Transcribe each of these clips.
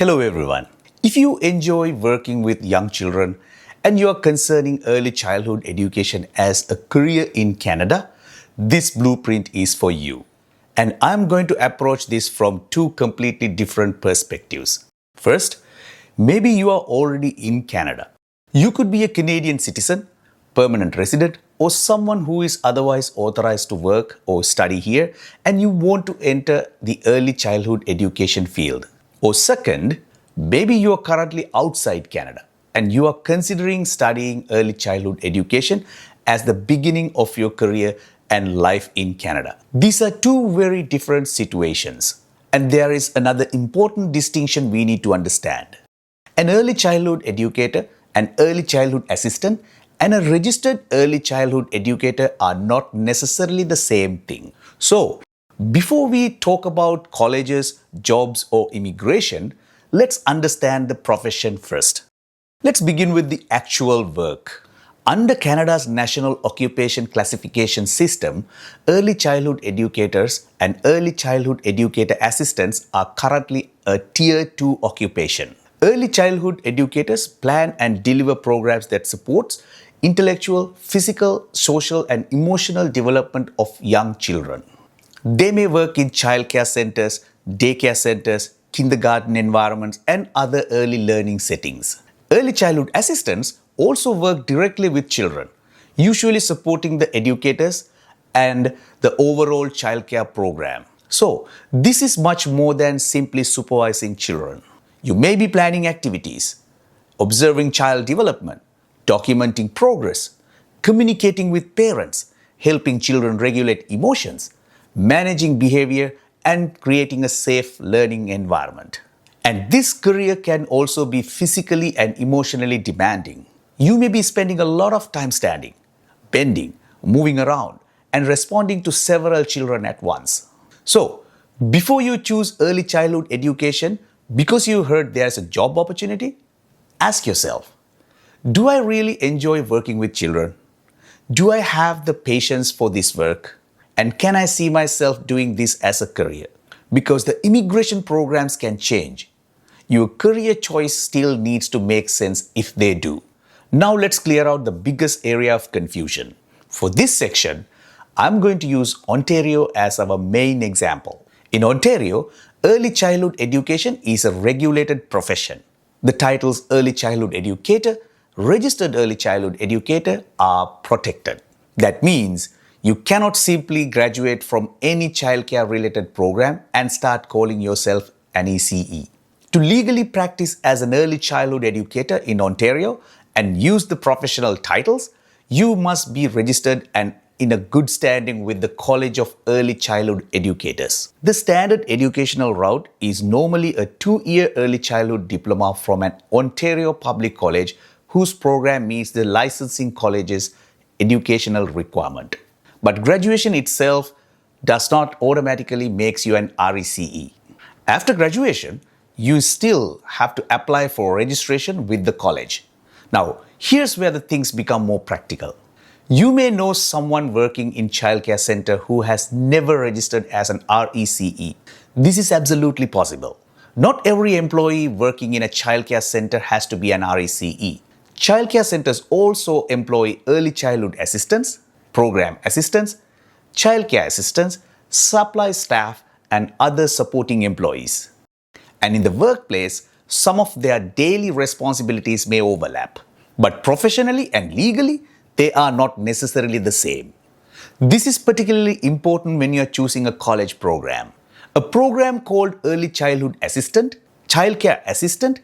Hello everyone. If you enjoy working with young children and you are concerning early childhood education as a career in Canada, this blueprint is for you. And I'm going to approach this from two completely different perspectives. First, maybe you are already in Canada. You could be a Canadian citizen, permanent resident, or someone who is otherwise authorized to work or study here and you want to enter the early childhood education field. Or second, maybe you are currently outside Canada and you are considering studying early childhood education as the beginning of your career and life in Canada. These are two very different situations. And there is another important distinction we need to understand. An early childhood educator, an early childhood assistant, and a registered early childhood educator are not necessarily the same thing. So, before we talk about colleges, jobs, or immigration, let's understand the profession first. Let's begin with the actual work. Under Canada's National Occupation Classification System, early childhood educators and early childhood educator assistants are currently a Tier 2 occupation. Early childhood educators plan and deliver programs that supports intellectual, physical, social, and emotional development of young children. They may work in childcare centers, daycare centers, kindergarten environments, and other early learning settings. Early childhood assistants also work directly with children, usually supporting the educators and the overall childcare program. So, this is much more than simply supervising children. You may be planning activities, observing child development, documenting progress, communicating with parents, helping children regulate emotions, managing behavior, and creating a safe learning environment. And this career can also be physically and emotionally demanding. You may be spending a lot of time standing, bending, moving around, and responding to several children at once. So, before you choose early childhood education because you heard there's a job opportunity, ask yourself, do I really enjoy working with children? Do I have the patience for this work? And can I see myself doing this as a career? Because the immigration programs can change. Your career choice still needs to make sense if they do. Now let's clear out the biggest area of confusion. For this section, I'm going to use Ontario as our main example. In Ontario, early childhood education is a regulated profession. The titles early childhood educator, registered early childhood educator are protected. That means you cannot simply graduate from any childcare related program and start calling yourself an ECE. To legally practice as an early childhood educator in Ontario and use the professional titles, you must be registered and in a good standing with the College of Early Childhood Educators. The standard educational route is normally a 2-year early childhood diploma from an Ontario public college whose program meets the licensing college's educational requirement. But graduation itself does not automatically make you an RECE. After graduation, you still have to apply for registration with the college. Now, here's where the things become more practical. You may know someone working in childcare center who has never registered as an RECE. This is absolutely possible. Not every employee working in a childcare center has to be an RECE. Childcare centers also employ early childhood assistants, program assistants, childcare assistants, supply staff, and other supporting employees. And in the workplace, some of their daily responsibilities may overlap. But professionally and legally, they are not necessarily the same. This is particularly important when you are choosing a college program. A program called Early Childhood Assistant, Childcare Assistant,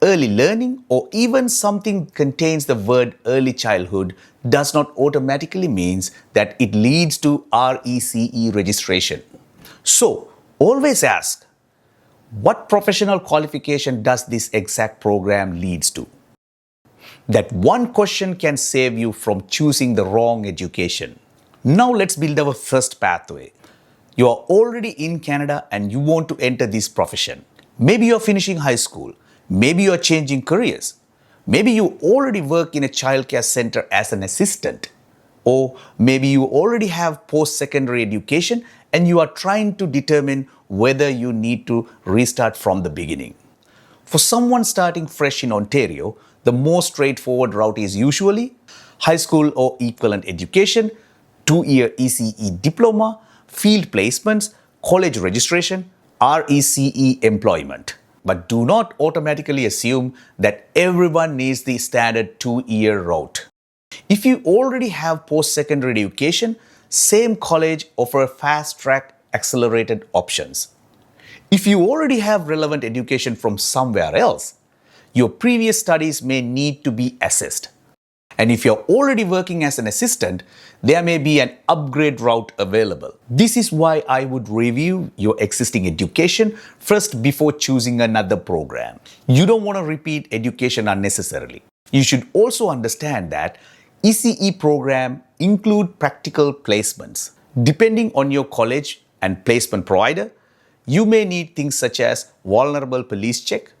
Early Learning, or even something contains the word early childhood does not automatically means that it leads to RECE registration. So, always ask, what professional qualification does this exact program leads to? That one question can save you from choosing the wrong education. Now let's build our first pathway. You are already in Canada and you want to enter this profession. Maybe you are finishing high school. Maybe you are changing careers. Maybe you already work in a childcare center as an assistant. Or maybe you already have post-secondary education and you are trying to determine whether you need to restart from the beginning. For someone starting fresh in Ontario, the most straightforward route is usually high school or equivalent education, 2-year ECE diploma, field placements, college registration, RECE employment. But do not automatically assume that everyone needs the standard 2-year route. If you already have post-secondary education, same college offer fast-track accelerated options. If you already have relevant education from somewhere else, your previous studies may need to be assessed. And if you're already working as an assistant, there may be an upgrade route available. This is why I would review your existing education first before choosing another program. You don't want to repeat education unnecessarily. You should also understand that ECE program include practical placements. Depending on your college and placement provider, you may need things such as vulnerable police check,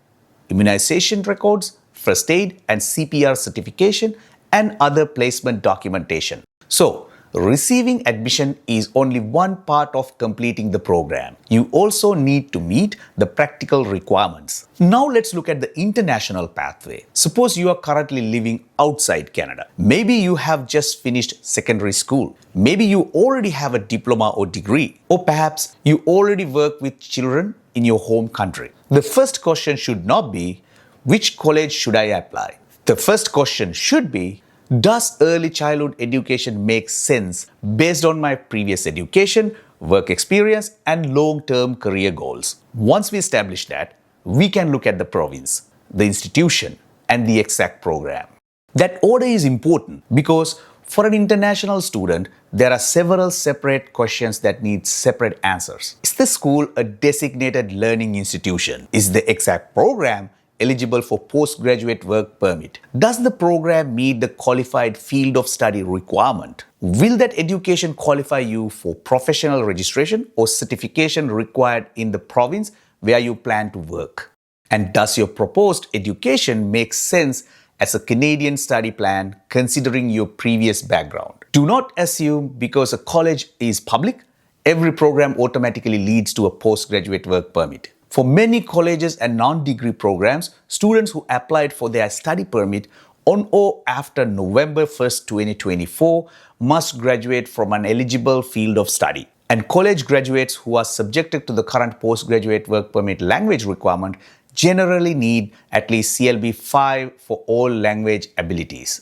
immunization records, first aid and CPR certification, and other placement documentation. So, receiving admission is only one part of completing the program. You also need to meet the practical requirements. Now let's look at the international pathway. Suppose you are currently living outside Canada. Maybe you have just finished secondary school. Maybe you already have a diploma or degree. Or perhaps you already work with children in your home country. The first question should not be, which college should I apply? The first question should be, does early childhood education make sense based on my previous education, work experience, and long-term career goals? Once we establish that, we can look at the province, the institution, and the exact program. That order is important because for an international student, there are several separate questions that need separate answers. Is the school a designated learning institution? Is the exact program eligible for postgraduate work permit? Does the program meet the qualified field of study requirement? Will that education qualify you for professional registration or certification required in the province where you plan to work? And does your proposed education make sense as a Canadian study plan considering your previous background? Do not assume because a college is public, every program automatically leads to a postgraduate work permit. For many colleges and non-degree programs, students who applied for their study permit on or after November 1st, 2024 must graduate from an eligible field of study. And college graduates who are subjected to the current postgraduate work permit language requirement generally need at least CLB 5 for all language abilities.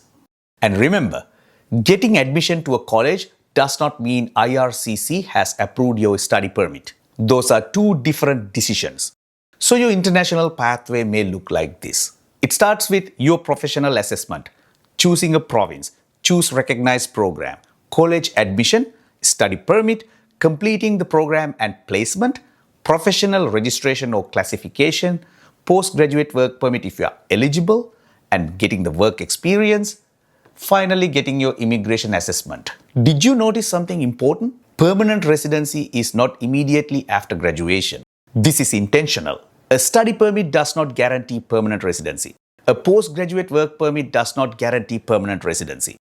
And remember, getting admission to a college does not mean IRCC has approved your study permit. Those are two different decisions. So your international pathway may look like this. It starts with your professional assessment, choosing a province, choose recognized program, college admission, study permit, completing the program and placement, professional registration or classification, postgraduate work permit if you are eligible, and getting the work experience, finally getting your immigration assessment. Did you notice something important? Permanent residency is not immediately after graduation. This is intentional. A study permit does not guarantee permanent residency. A postgraduate work permit does not guarantee permanent residency.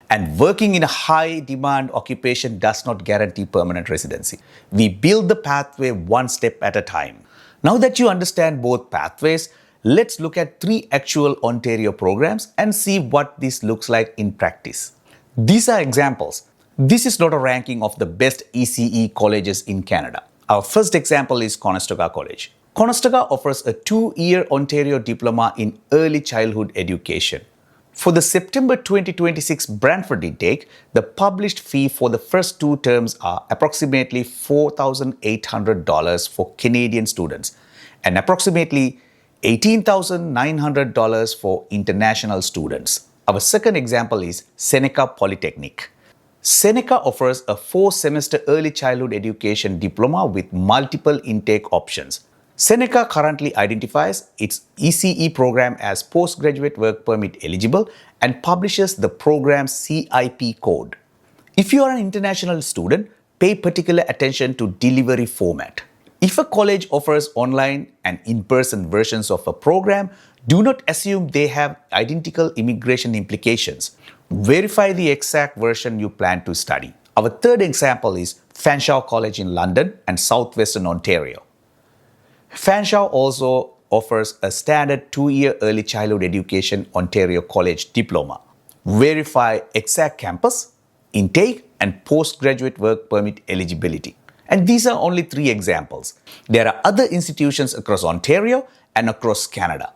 And working in a high-demand occupation does not guarantee permanent residency. We build the pathway one step at a time. Now that you understand both pathways, let's look at 3 actual Ontario programs and see what this looks like in practice. These are examples. This is not a ranking of the best ECE colleges in Canada. Our first example is Conestoga College. Conestoga offers a 2-year Ontario Diploma in Early Childhood Education. For the September 2026 Brantford intake, the published fee for the first 2 terms are approximately $4,800 for Canadian students and approximately $18,900 for international students. Our second example is Seneca Polytechnic. Seneca offers a 4-semester early childhood education diploma with multiple intake options. Seneca currently identifies its ECE program as postgraduate work permit eligible and publishes the program's CIP code. If you are an international student, pay particular attention to delivery format. If a college offers online and in-person versions of a program, do not assume they have identical immigration implications. Verify the exact version you plan to study. Our third example is Fanshawe College in London and Southwestern Ontario. Fanshawe also offers a standard 2-year early childhood education Ontario College diploma. Verify exact campus, intake, and postgraduate work permit eligibility. And these are only 3 examples. There are other institutions across Ontario and across Canada.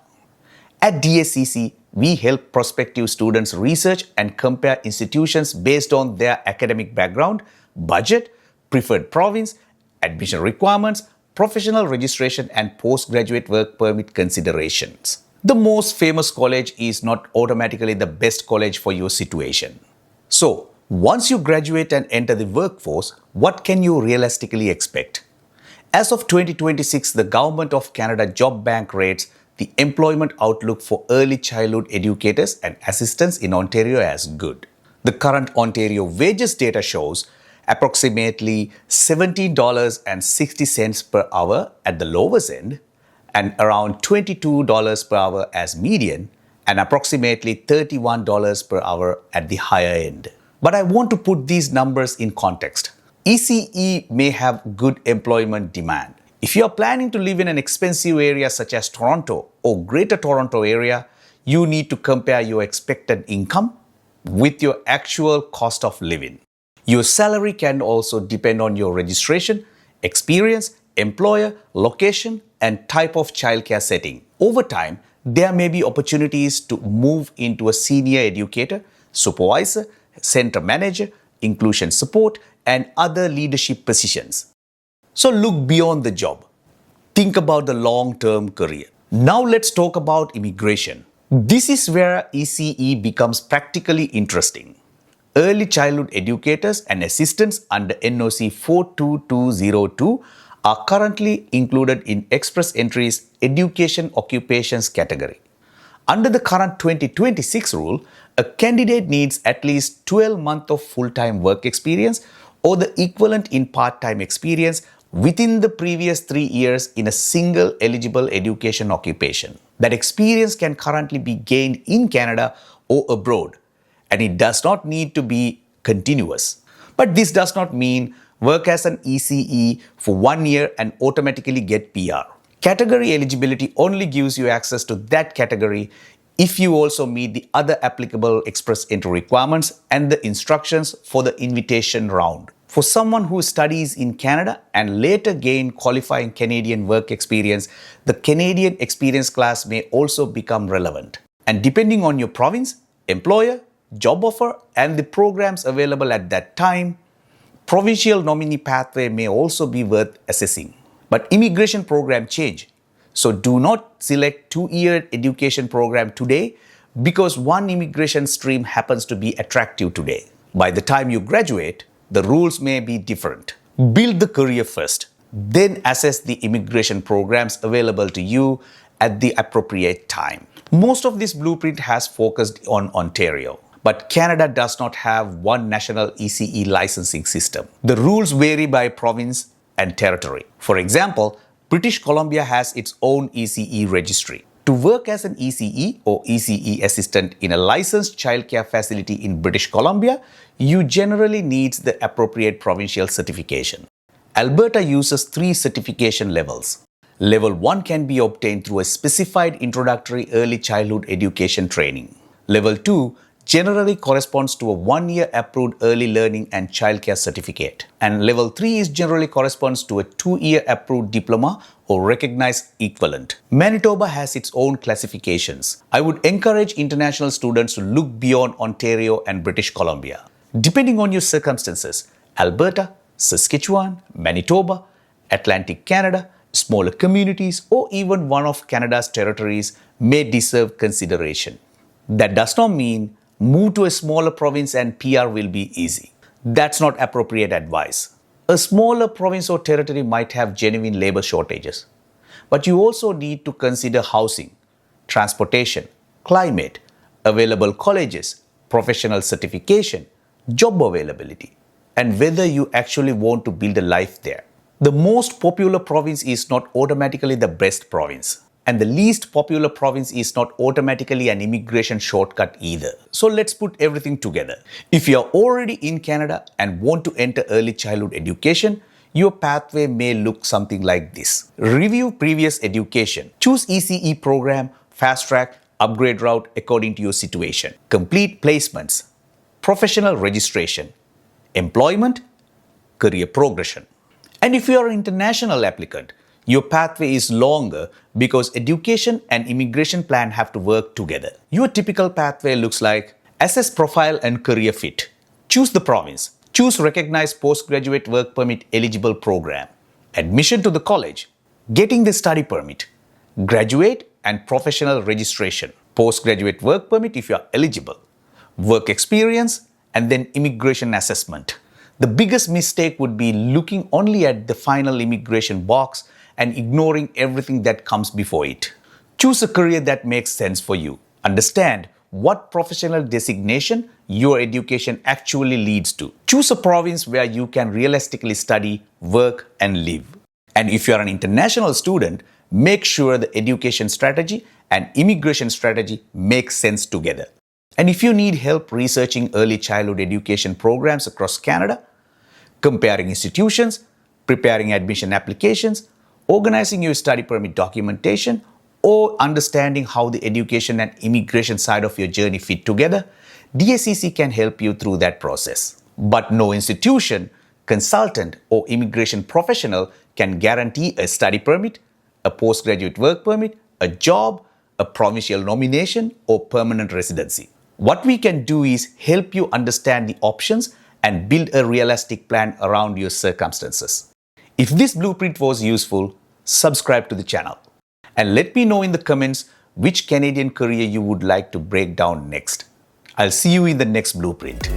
At DACC, we help prospective students research and compare institutions based on their academic background, budget, preferred province, admission requirements, professional registration, and postgraduate work permit considerations. The most famous college is not automatically the best college for your situation. So, once you graduate and enter the workforce, what can you realistically expect? As of 2026, the Government of Canada Job Bank rates the employment outlook for early childhood educators and assistants in Ontario as good. The current Ontario wages data shows approximately $17.60 per hour at the lowest end, and around $22 per hour as median, and approximately $31 per hour at the higher end. But I want to put these numbers in context. ECE may have good employment demand. If you are planning to live in an expensive area such as Toronto or Greater Toronto area, you need to compare your expected income with your actual cost of living. Your salary can also depend on your registration, experience, employer, location, and type of childcare setting. Over time, there may be opportunities to move into a senior educator, supervisor, center manager, inclusion support, and other leadership positions. So look beyond the job. Think about the long-term career. Now let's talk about immigration. This is where ECE becomes practically interesting. Early childhood educators and assistants under NOC 42202 are currently included in Express Entry's Education Occupations category. Under the current 2026 rule, a candidate needs at least 12 months of full-time work experience or the equivalent in part-time experience within the previous 3 years in a single eligible education occupation. That experience can currently be gained in Canada or abroad, and it does not need to be continuous. But this does not mean work as an ECE for 1 year and automatically get PR. Category eligibility only gives you access to that category if you also meet the other applicable Express Entry requirements and the instructions for the invitation round. For someone who studies in Canada and later gain qualifying Canadian work experience, the Canadian experience class may also become relevant. And depending on your province, employer, job offer, and the programs available at that time, provincial nominee pathway may also be worth assessing. But immigration program change. So do not select 2-year education program today because one immigration stream happens to be attractive today. By the time you graduate, the rules may be different. Build the career first, then assess the immigration programs available to you at the appropriate time. Most of this blueprint has focused on Ontario, but Canada does not have one national ECE licensing system. The rules vary by province and territory. For example, British Columbia has its own ECE registry. To work as an ECE or ECE assistant in a licensed childcare facility in British Columbia, you generally need the appropriate provincial certification. Alberta uses 3 certification levels. Level 1 can be obtained through a specified introductory early childhood education training. Level 2 generally corresponds to a 1-year approved early learning and childcare certificate. And level 3 is generally corresponds to a 2-year approved diploma or recognized equivalent. Manitoba has its own classifications. I would encourage international students to look beyond Ontario and British Columbia. Depending on your circumstances, Alberta, Saskatchewan, Manitoba, Atlantic Canada, smaller communities, or even one of Canada's territories may deserve consideration. That does not mean move to a smaller province and PR will be easy. That's not appropriate advice. A smaller province or territory might have genuine labor shortages. But you also need to consider housing, transportation, climate, available colleges, professional certification, job availability, and whether you actually want to build a life there. The most popular province is not automatically the best province. And the least popular province is not automatically an immigration shortcut either. So let's put everything together. If you are already in Canada and want to enter early childhood education, your pathway may look something like this. Review previous education. Choose ECE program, fast track, upgrade route according to your situation. Complete placements, professional registration, employment, career progression. And if you are an international applicant, your pathway is longer because education and immigration plan have to work together. Your typical pathway looks like: assess profile and career fit. Choose the province. Choose recognized postgraduate work permit eligible program. Admission to the college. Getting the study permit. Graduate and professional registration. Postgraduate work permit if you are eligible. Work experience, and then immigration assessment. The biggest mistake would be looking only at the final immigration box and ignoring everything that comes before it. Choose a career that makes sense for you. Understand what professional designation your education actually leads to. Choose a province where you can realistically study, work, and live. And if you are an international student, make sure the education strategy and immigration strategy make sense together. And if you need help researching early childhood education programs across Canada, comparing institutions, preparing admission applications, organizing your study permit documentation, or understanding how the education and immigration side of your journey fit together, DACC can help you through that process. But no institution, consultant, or immigration professional can guarantee a study permit, a postgraduate work permit, a job, a provincial nomination, or permanent residency. What we can do is help you understand the options and build a realistic plan around your circumstances. If this blueprint was useful, subscribe to the channel. And let me know in the comments which Canadian career you would like to break down next. I'll see you in the next blueprint.